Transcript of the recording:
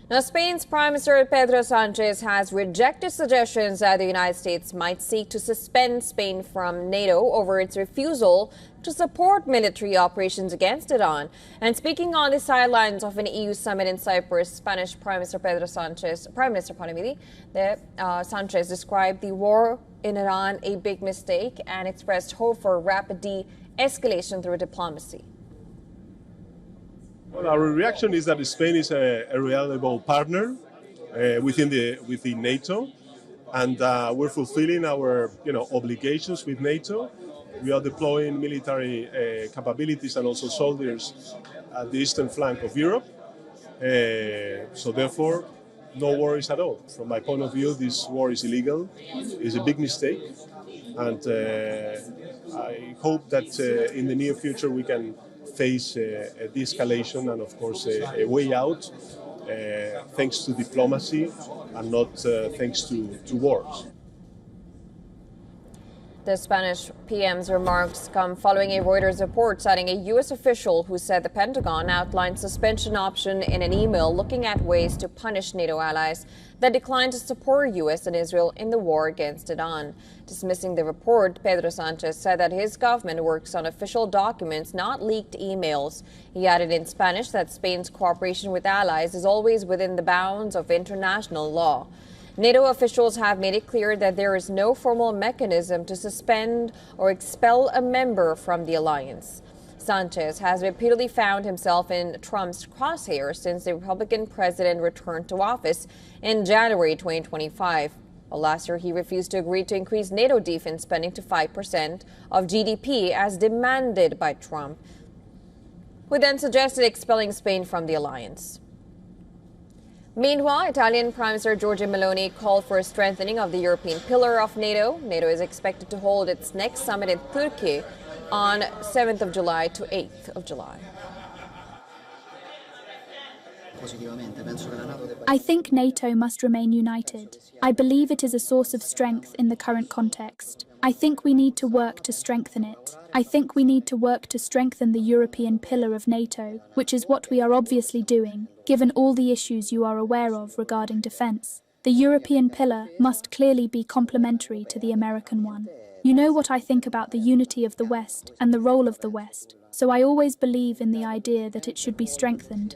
Now, Spain's Prime Minister Pedro Sanchez has rejected suggestions that the United States might seek to suspend Spain from NATO over its refusal to support military operations against Iran. And speaking on the sidelines of an EU summit in Cyprus, Spanish Prime Minister Sanchez described the war in Iran a big mistake and expressed hope for rapid de-escalation through diplomacy. Well, our reaction is that Spain is a reliable partner within NATO, and we're fulfilling our obligations with NATO. We are deploying military capabilities and also soldiers at the eastern flank of Europe. So therefore, no worries at all. From my point of view, this war is illegal. It's a big mistake, and I hope that in the near future we can face a de-escalation and, of course, a way out, thanks to diplomacy and not thanks to wars. The Spanish PM's remarks come following a Reuters report citing a U.S. official who said the Pentagon outlined suspension option in an email looking at ways to punish NATO allies that declined to support U.S. and Israel in the war against Iran. Dismissing the report, Pedro Sanchez said that his government works on official documents, not leaked emails. He added in Spanish that Spain's cooperation with allies is always within the bounds of international law. NATO officials have made it clear that there is no formal mechanism to suspend or expel a member from the alliance. Sanchez has repeatedly found himself in Trump's crosshairs since the Republican president returned to office in January 2025. Well, last year, he refused to agree to increase NATO defense spending to 5% of GDP as demanded by Trump, who then suggested expelling Spain from the alliance. Meanwhile, Italian Prime Minister Giorgia Meloni called for a strengthening of the European pillar of NATO. NATO is expected to hold its next summit in Turkey on 7th of July to 8th of July. I think NATO must remain united. I believe it is a source of strength in the current context. I think we need to work to strengthen it. I think we need to work to strengthen the European pillar of NATO, which is what we are obviously doing, given all the issues you are aware of regarding defense. The European pillar must clearly be complementary to the American one. You know what I think about the unity of the West and the role of the West, so I always believe in the idea that it should be strengthened.